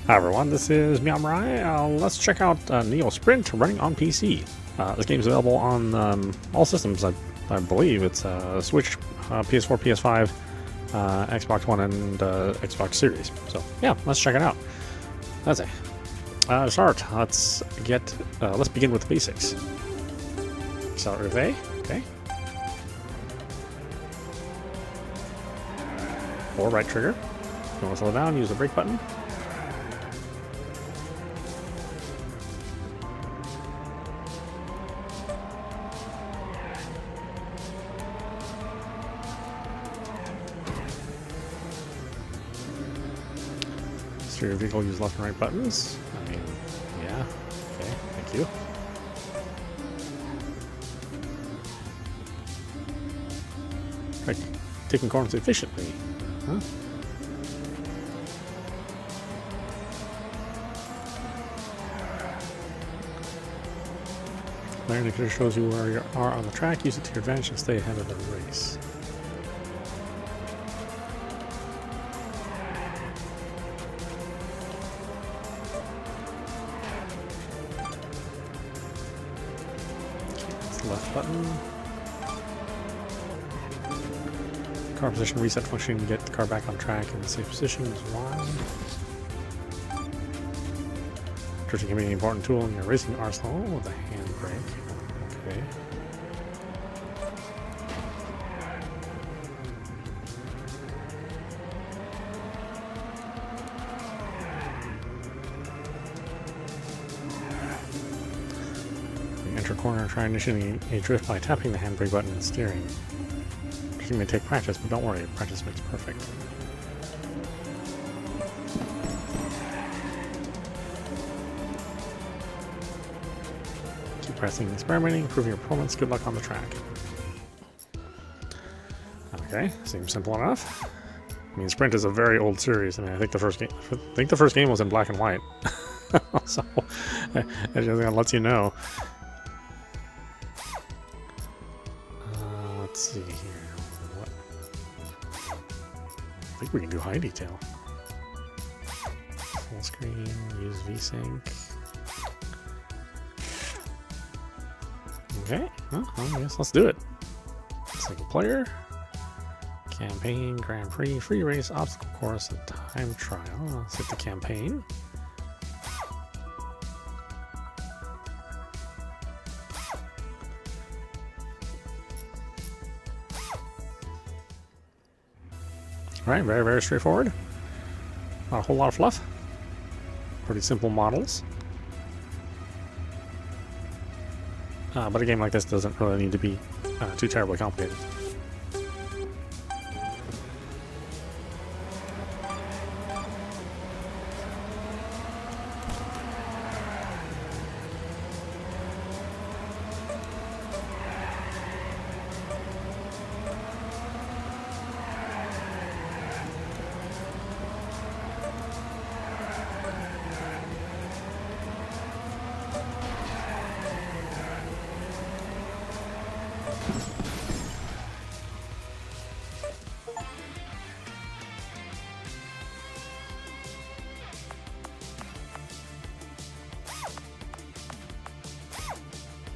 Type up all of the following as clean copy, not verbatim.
Hi everyone, this is meowmurai. Let's check out NeoSprint running on PC. This game is available on all systems, I believe. It's Switch, PS4, PS5, Xbox One, and Xbox Series. So yeah, let's check it out. That's it. To start, let's begin with the basics. Accelerative A, okay. Or right trigger. If you want to slow down, use the brake button. Steer your vehicle, use left and right buttons. I mean, yeah. Okay, thank you. Like, taking corners efficiently. Huh? Flare indicator shows you where you are on the track. Use it to your advantage and stay ahead of the race. Left button. Car position reset function to get the car back on track in the safe position is Y. Drifting can be an important tool in your racing arsenal with a handbrake. Okay. Enter corner, try initiating a drift by tapping the handbrake button and steering. Drifting may take practice, but don't worry, practice makes perfect. Keep pressing and experimenting, improving your performance. Good luck on the track. Okay, seems simple enough. I mean, Sprint is a very old series. I mean, I think the first game was in black and white. So that just lets you know. Let's see here. What? I think we can do high detail. Full screen, use VSync. Okay, well, I guess let's do it. Single player, campaign, Grand Prix, free race, obstacle course, and time trial. Let's hit the campaign. Alright, very, very straightforward. Not a whole lot of fluff. Pretty simple models. But a game like this doesn't really need to be too terribly complicated.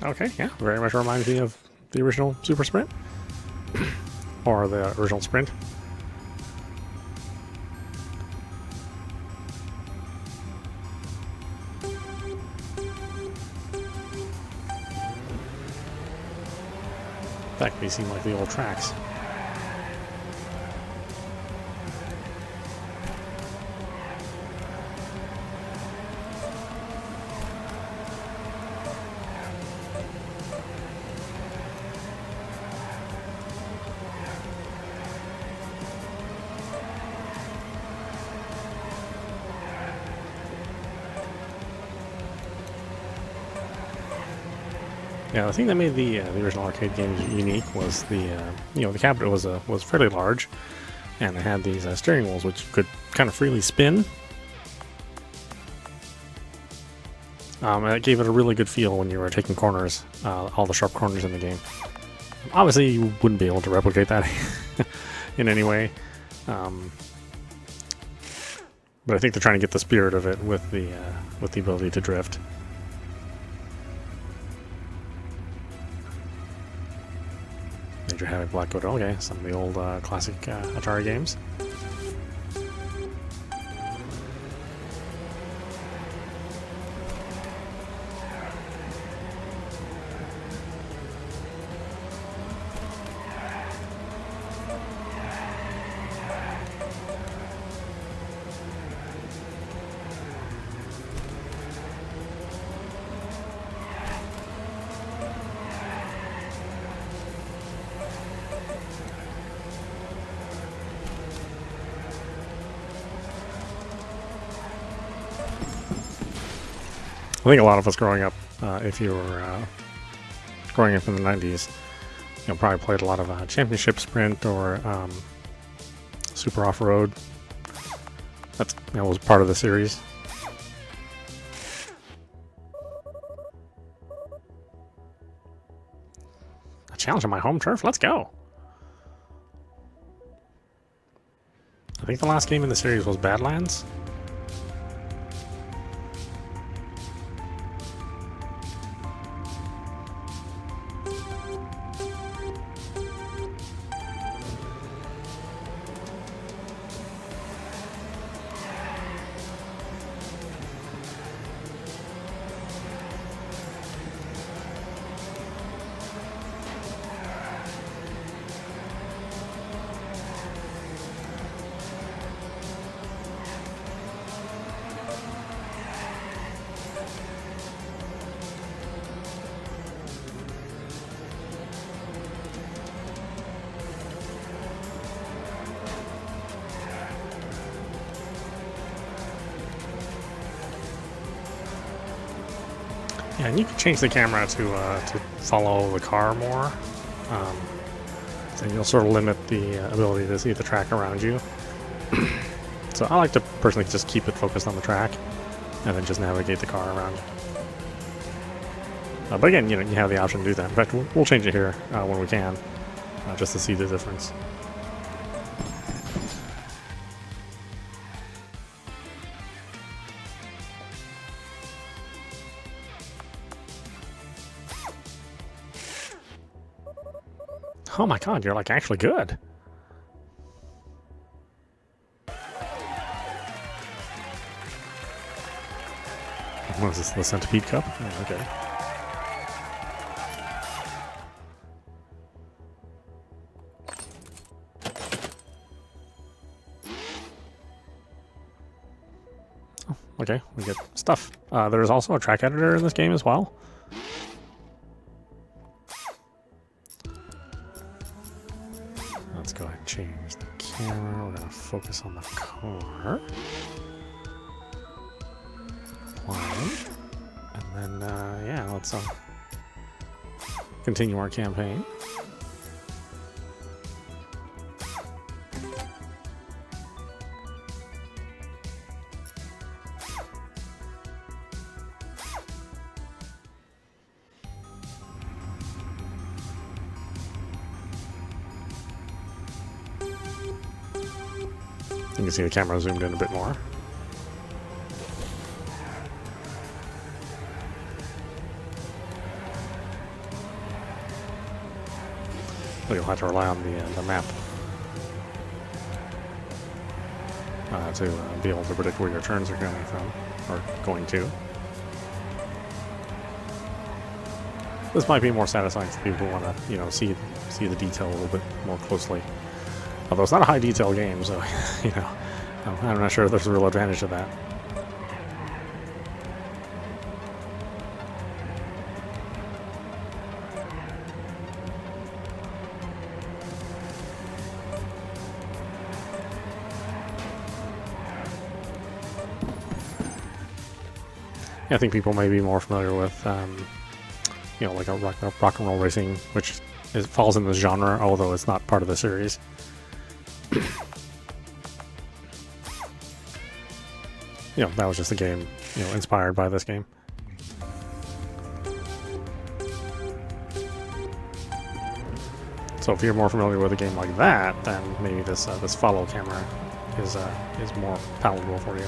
Okay, yeah, very much reminds me of the original Super Sprint. Or the original Sprint. In fact, they seem like the old tracks. Yeah, the thing that made the original arcade games unique was the the cabinet was fairly large, and it had these steering wheels which could kind of freely spin. It gave it a really good feel when you were taking corners, all the sharp corners in the game. Obviously, you wouldn't be able to replicate that in any way, But I think they're trying to get the spirit of it with the ability to drift. Major Havoc, Black Goat. Okay, some of the old classic Atari games. I think a lot of us growing up, if you were growing up in the 90s, probably played a lot of Championship Sprint or Super Off-Road. That was part of the series. A challenge on my home turf? Let's go! I think the last game in the series was Badlands. Yeah, and you can change the camera to follow the car more. So you'll sort of limit the ability to see the track around you. So I like to personally just keep it focused on the track, and then just navigate the car around. But again, you have the option to do that. In fact, we'll change it here when we can, just to see the difference. Oh my god, you're like actually good. What is this, the Centipede Cup? Oh, okay. Oh, okay, we get stuff. There's also a track editor in this game as well. Let's go ahead and change the camera. We're going to focus on the car. Apply. And then, yeah, let's continue our campaign. You can see the camera zoomed in a bit more. You'll have to rely on the map to be able to predict where your turns are coming from, or going to. This might be more satisfying for people who want to, see the detail a little bit more closely. Although it's not a high detail game, so I'm not sure if there's a real advantage to that. I think people may be more familiar with, like a rock and roll racing, which falls in this genre, although it's not part of the series. That was just a game, inspired by this game. So if you're more familiar with a game like that, then maybe this follow camera is more palatable for you.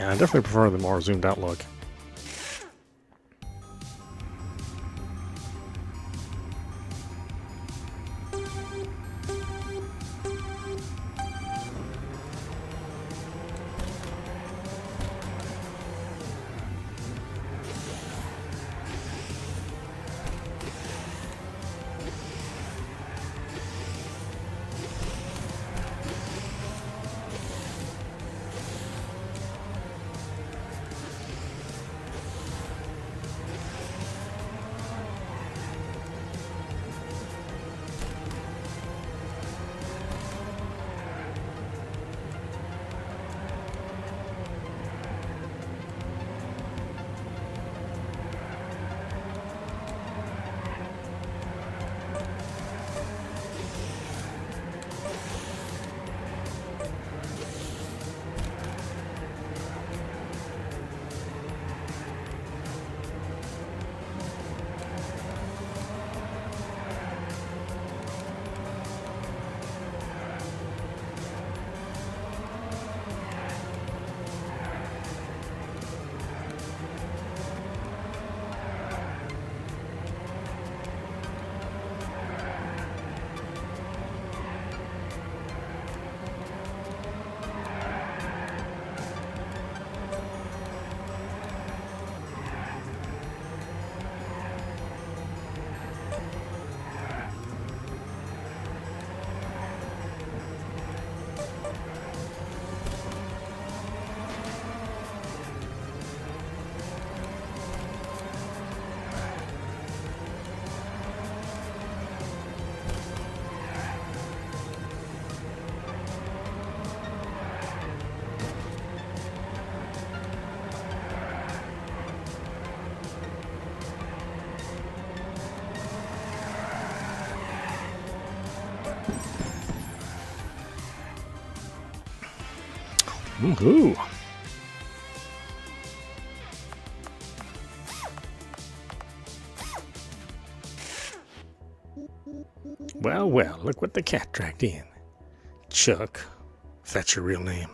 Yeah, I definitely prefer the more zoomed out look. Ooh. Well, well, look what the cat dragged in. Chuck, if that's your real name.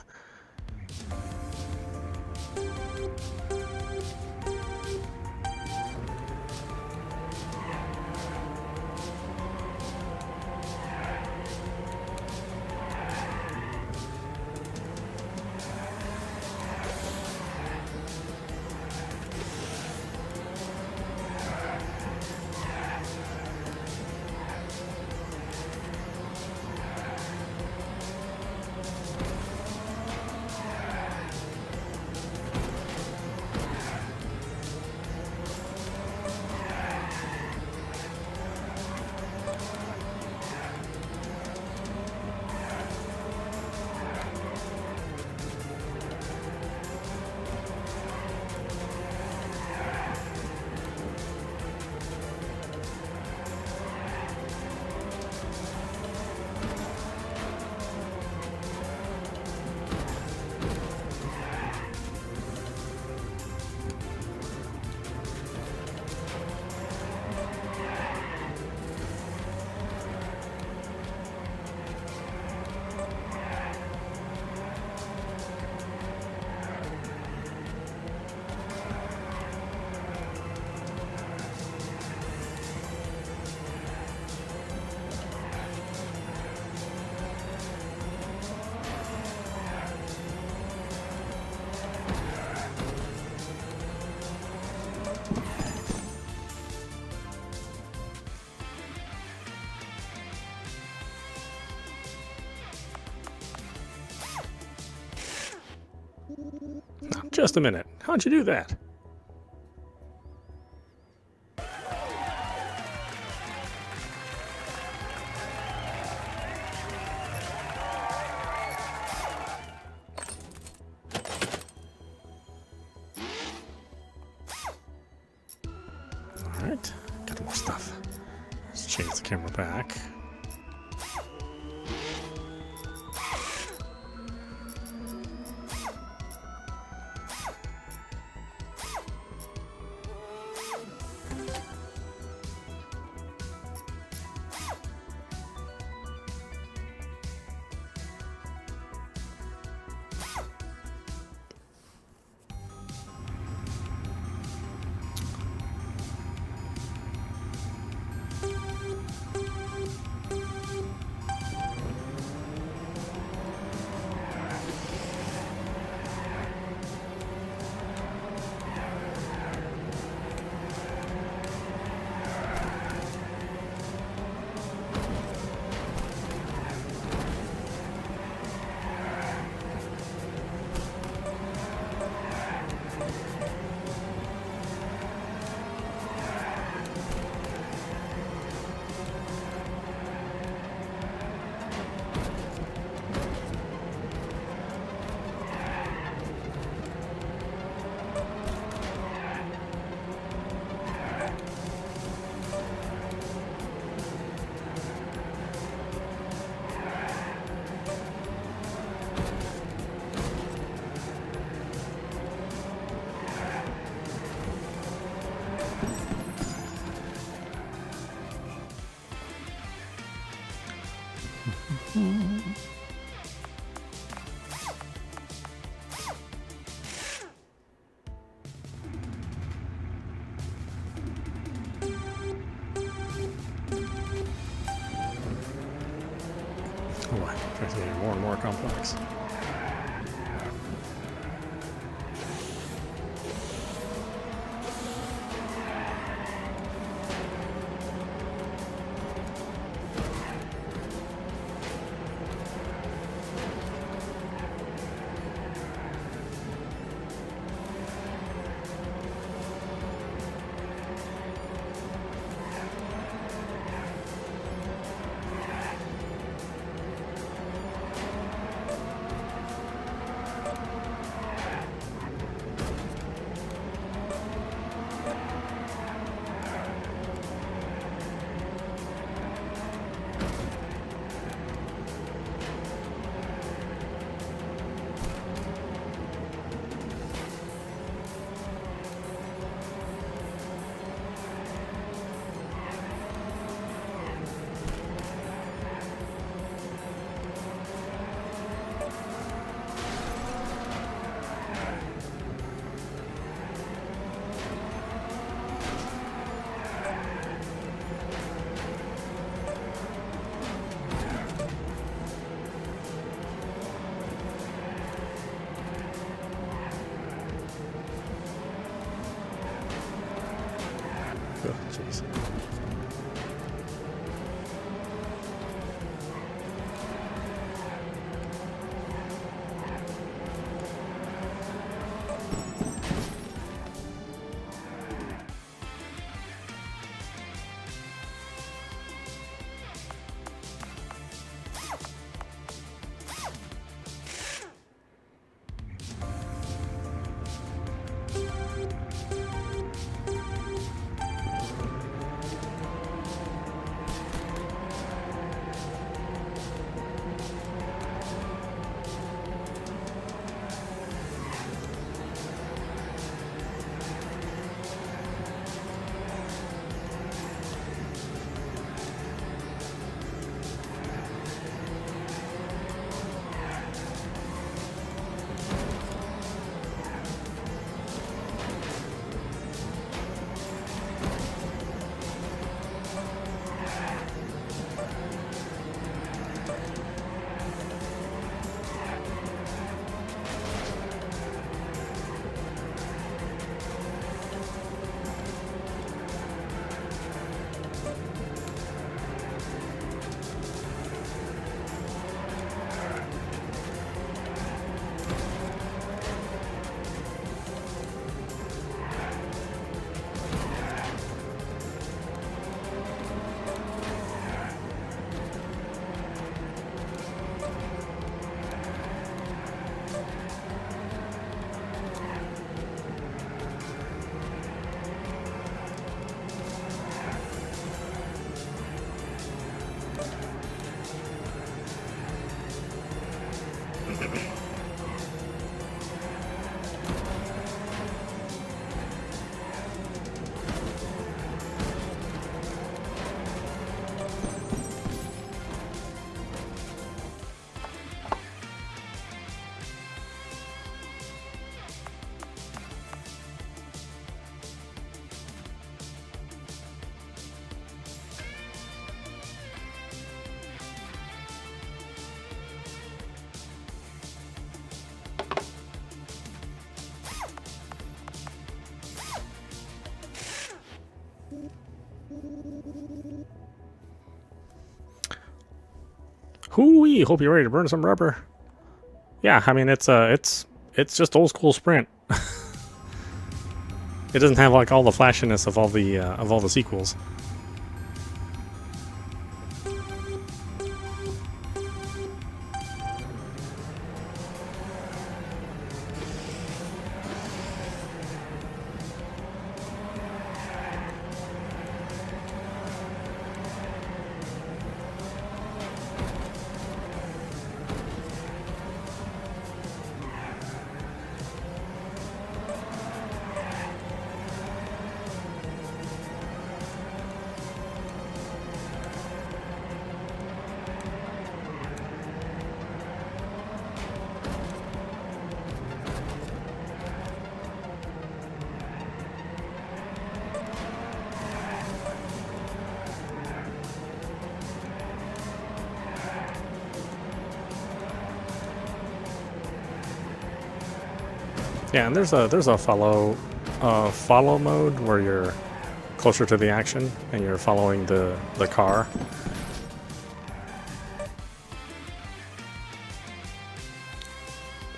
Just a minute. How'd you do that? Alright, got more stuff. Let's change the camera back. Oh boy, it's getting more and more complex. Oh, jeez. Hoo-wee, hope you're ready to burn some rubber. Yeah, I mean it's just old school Sprint. It doesn't have like all the flashiness of all the sequels. Yeah, and there's a follow mode where you're closer to the action and you're following the car.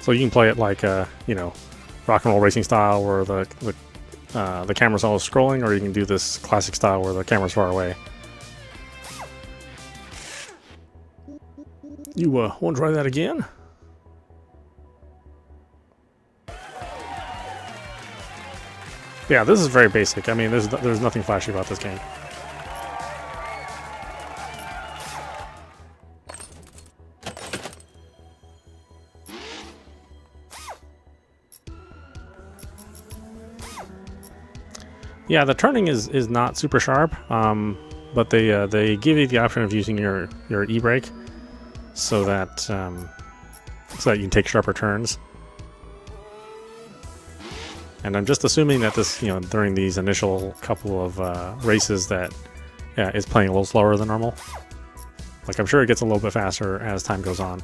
So you can play it like you know, rock and roll racing style where the camera's always scrolling, or you can do this classic style where the camera's far away. You want to try that again? Yeah, this is very basic. I mean, there's nothing flashy about this game. Yeah, the turning is not super sharp, but they give you the option of using your e-brake so that you can take sharper turns. And I'm just assuming that this, you know, during these initial couple of races that is playing a little slower than normal. Like, I'm sure it gets a little bit faster as time goes on.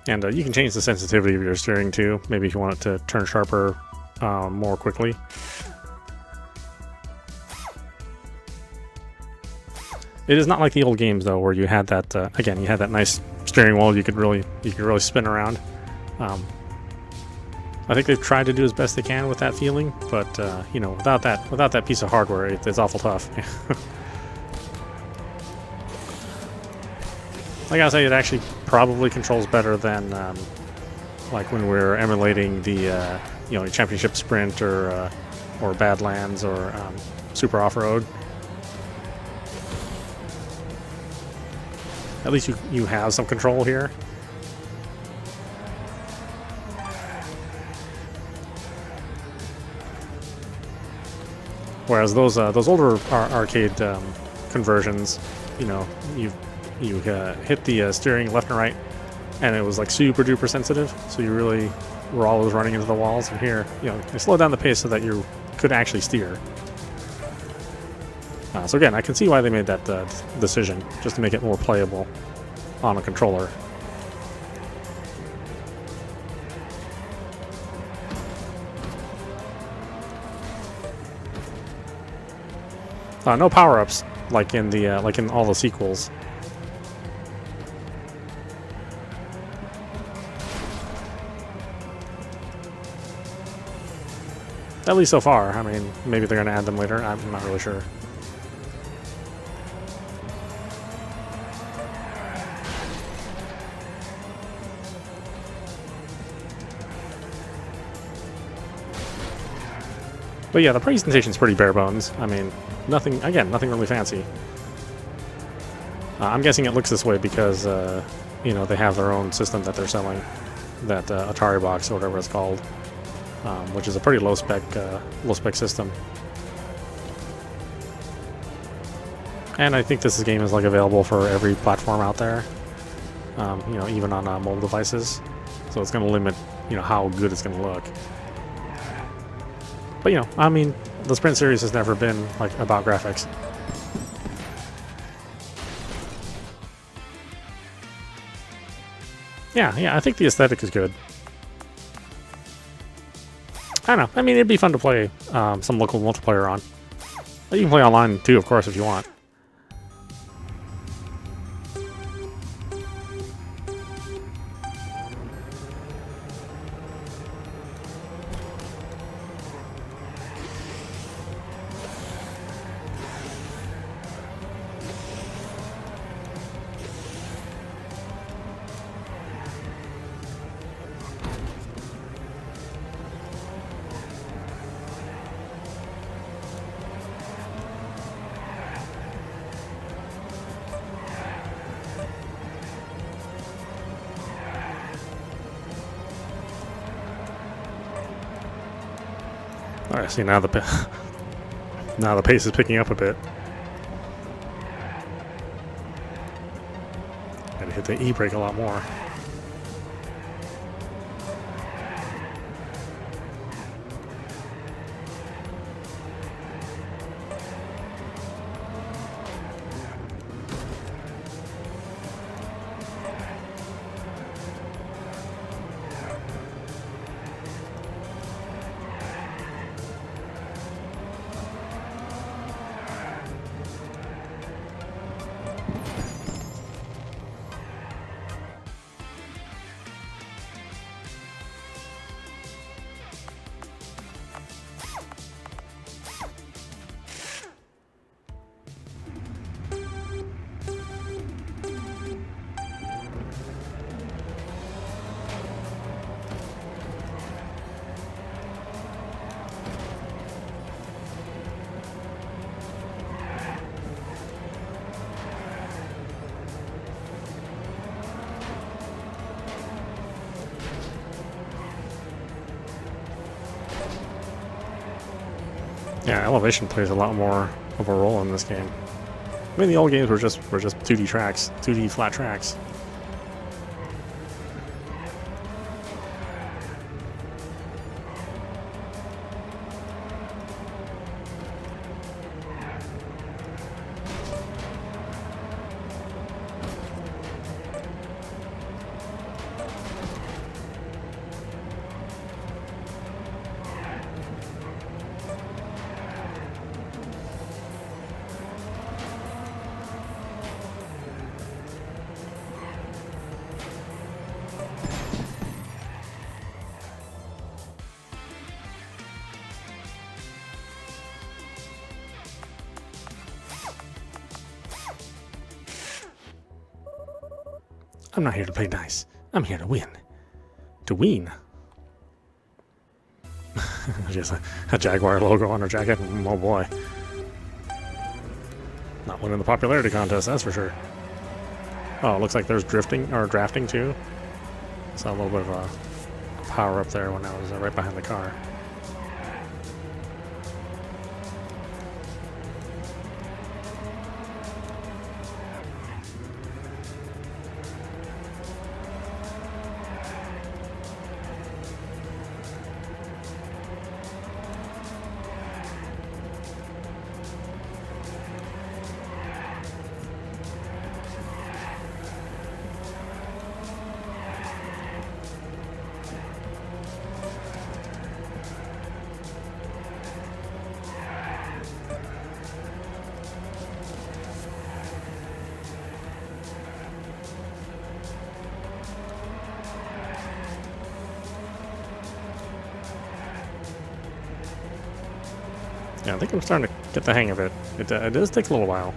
And you can change the sensitivity of your steering too. Maybe if you want it to turn sharper more quickly. It is not like the old games though, where you had that again, you had that nice steering wheel you could really spin around. I think they've tried to do as best they can with that feeling, but you know, without that piece of hardware, it's awful tough. I gotta say, it actually probably controls better than like when we're emulating the you know, Championship Sprint or Badlands or Super Off-Road. At least you have some control here. Whereas those older arcade conversions, you know, you hit the steering left and right, and it was like super duper sensitive. So you really were always running into the walls. And here, you know, they slowed down the pace so that you could actually steer. So again, I can see why they made that decision, just to make it more playable on a controller. No power-ups like in all the sequels. At least so far. I mean, maybe they're going to add them later. I'm not really sure. But yeah, the presentation's pretty bare bones. I mean, nothing really fancy. I'm guessing it looks this way because, you know, they have their own system that they're selling, that Atari box or whatever it's called, which is a pretty low spec system. And I think this game is like available for every platform out there, you know, even on mobile devices. So it's going to limit, you know, how good it's going to look. But, you know, I mean, the Sprint series has never been, like, about graphics. Yeah, I think the aesthetic is good. I don't know. I mean, it'd be fun to play some local multiplayer on. But you can play online too, of course, if you want. Alright, see now the pace is picking up a bit. Gotta hit the E-brake a lot more. Yeah, elevation plays a lot more of a role in this game. I mean, the old games were just 2D tracks, 2D flat tracks. I'm not here to play nice. I'm here to win. To win. Just a Jaguar logo on her jacket. Oh boy. Not winning the popularity contest, that's for sure. Oh, it looks like there's drifting or drafting too. Saw a little bit of a power up there when I was right behind the car. Yeah, I think I'm starting to get the hang of it. It does take a little while.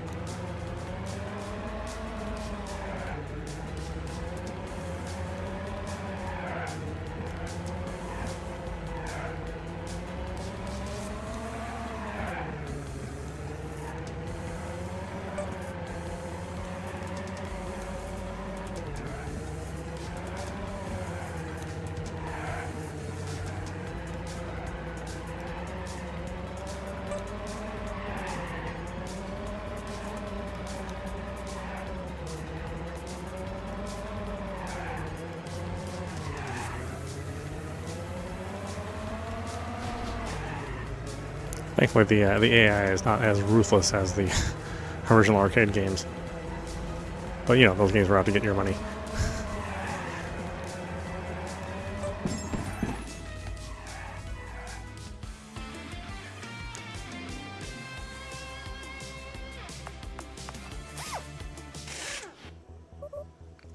Thankfully, the AI is not as ruthless as the original arcade games. But you know, those games were out to get your money.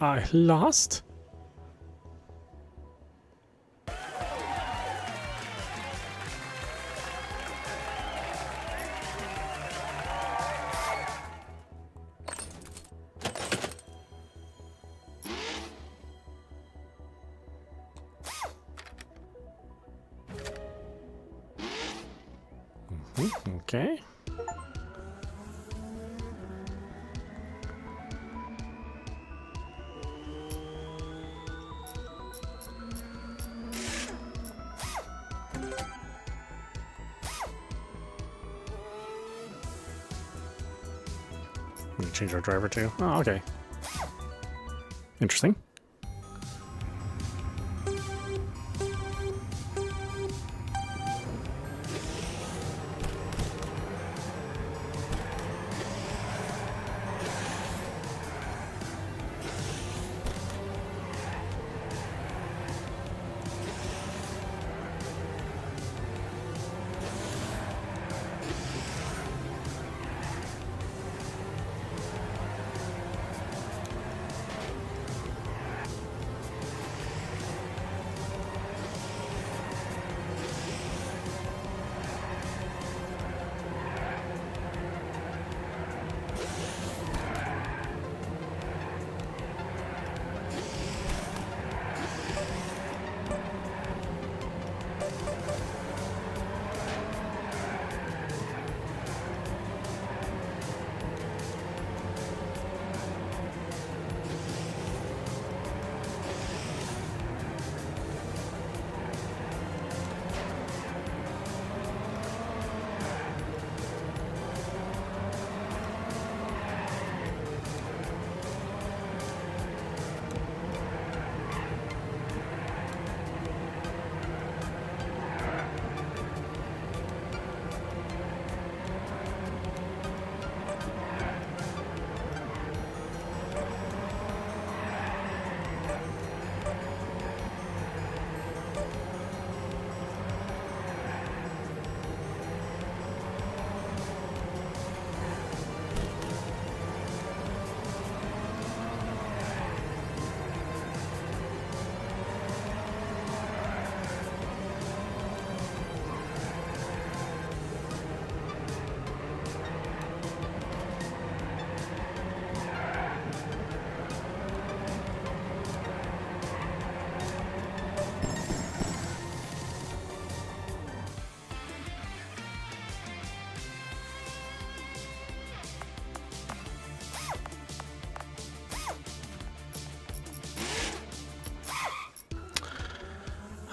I lost? Okay. We change our driver too. Oh, okay. Interesting.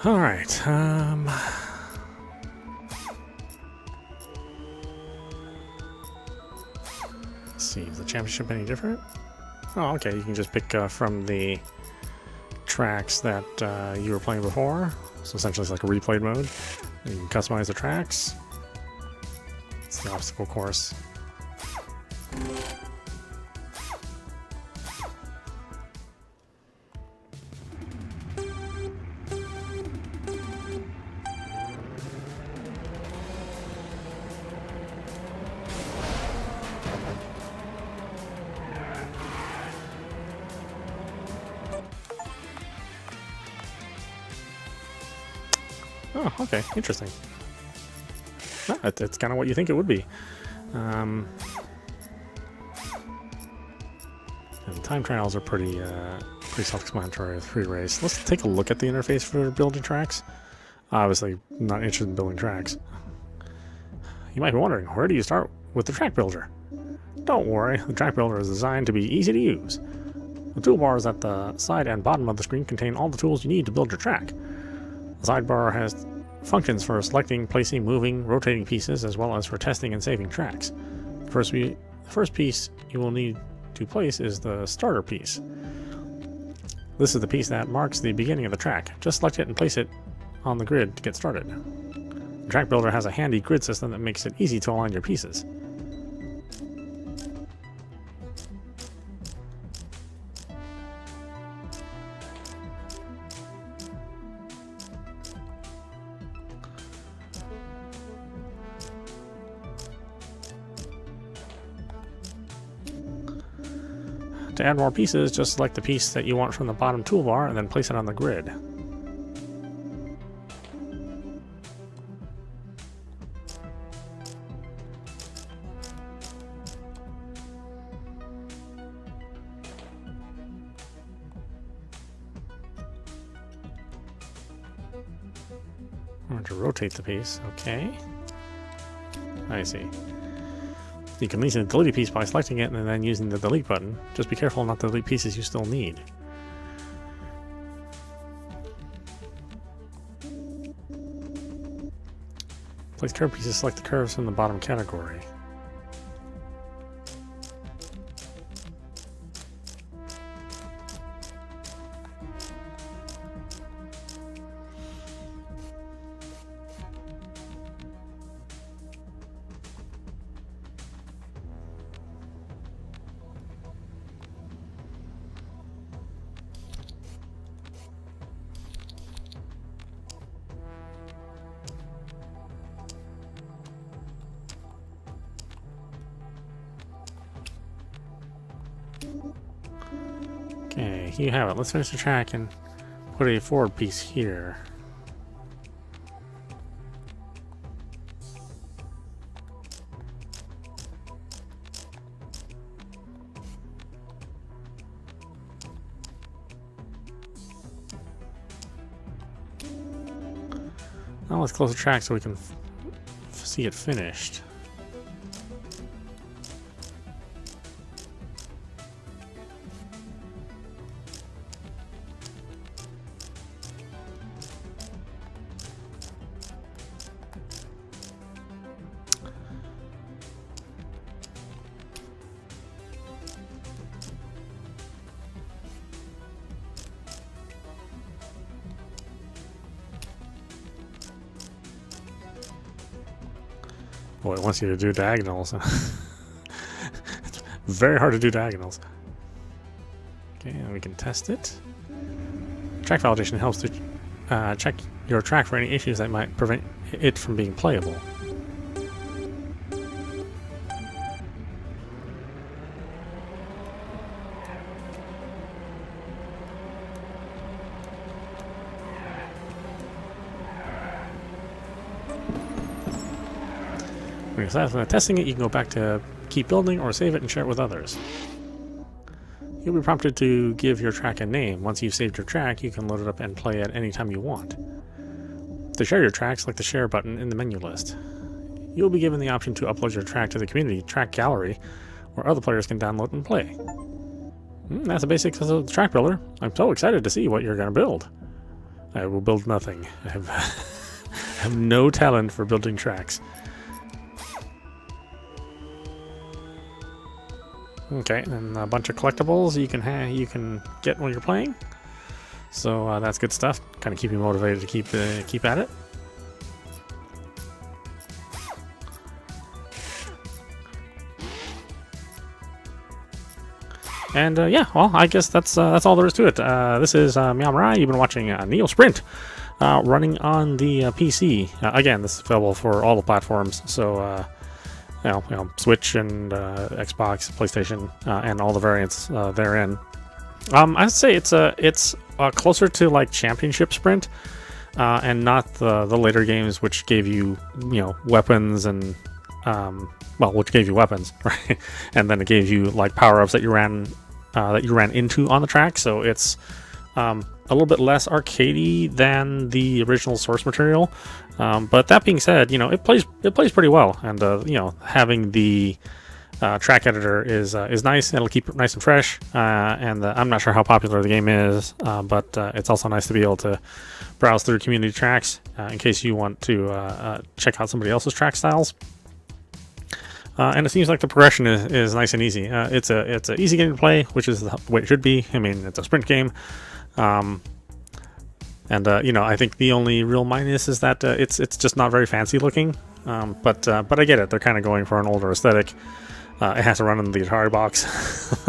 All right. Let's see. Is the championship any different? Oh, okay. You can just pick from the tracks that you were playing before. So essentially, it's like a replayed mode. And you can customize the tracks. It's the obstacle course. Oh, okay, interesting. No, it's kind of what you think it would be. And time trials are pretty self-explanatory with free race. Let's take a look at the interface for building tracks. Obviously, not interested in building tracks. You might be wondering, where do you start with the track builder? Don't worry, the track builder is designed to be easy to use. The toolbars at the side and bottom of the screen contain all the tools you need to build your track. The sidebar has functions for selecting, placing, moving, rotating pieces, as well as for testing and saving tracks. The first piece you will need to place is the starter piece. This is the piece that marks the beginning of the track. Just select it and place it on the grid to get started. The track builder has a handy grid system that makes it easy to align your pieces. To add more pieces, just select the piece that you want from the bottom toolbar and then place it on the grid. I want to rotate the piece. Okay. I see. You can easily delete a piece by selecting it and then using the delete button. Just be careful not to delete pieces you still need. Place curve pieces, select the curves from the bottom category. Okay, here you have it. Let's finish the track and put a forward piece here. Now let's close the track so we can see it finished. Boy, it wants you to do diagonals. It's very hard to do diagonals. Okay, and we can test it. Track validation helps to check your track for any issues that might prevent it from being playable. When you're satisfied with testing it, you can go back to keep building or save it and share it with others. You'll be prompted to give your track a name. Once you've saved your track, you can load it up and play it anytime you want. To share your track, select the share button in the menu list. You'll be given the option to upload your track to the community track gallery, where other players can download and play. That's the basics of the track builder. I'm so excited to see what you're going to build. I will build nothing. I have no talent for building tracks. Okay, and a bunch of collectibles you can get when you're playing. So that's good stuff. Kind of keep you motivated to keep at it. And yeah, well, I guess that's all there is to it. This is meowmurai. You've been watching NeoSprint running on the PC. Again, this is available for all the platforms. So. You know, Switch and Xbox, PlayStation, and all the variants therein. I'd say it's closer to like Championship Sprint, and not the later games which gave you weapons and which gave you weapons, right? And then it gave you like power-ups that you ran into on the track. So it's a little bit less arcadey than the original source material. But that being said, it plays pretty well, and having the track editor is nice. It'll keep it nice and fresh, and I'm not sure how popular the game is, but it's also nice to be able to browse through community tracks in case you want to check out somebody else's track styles. And it seems like the progression is nice and easy. It's a easy game to play, which is the way it should be. I mean, it's a sprint game. I think the only real minus is that it's just not very fancy looking. But I get it. They're kind of going for an older aesthetic. It has to run in the Atari box,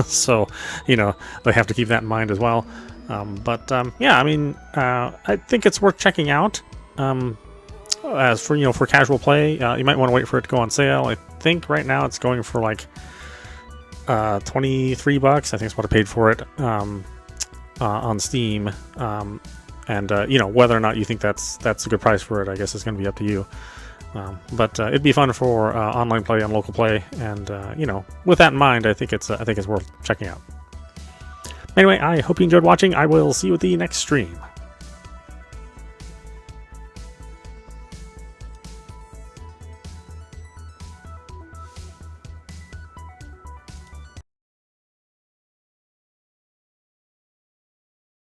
so they have to keep that in mind as well. Yeah, I mean, I think it's worth checking out. As for casual play, you might want to wait for it to go on sale. I think right now it's going for like $23. I think it's what I paid for it on Steam. And you know, whether or not you think that's a good price for it, I guess is going to be up to you. But it'd be fun for online play and local play, and you know, with that in mind, I think it's worth checking out. Anyway, I hope you enjoyed watching. I will see you at the next stream.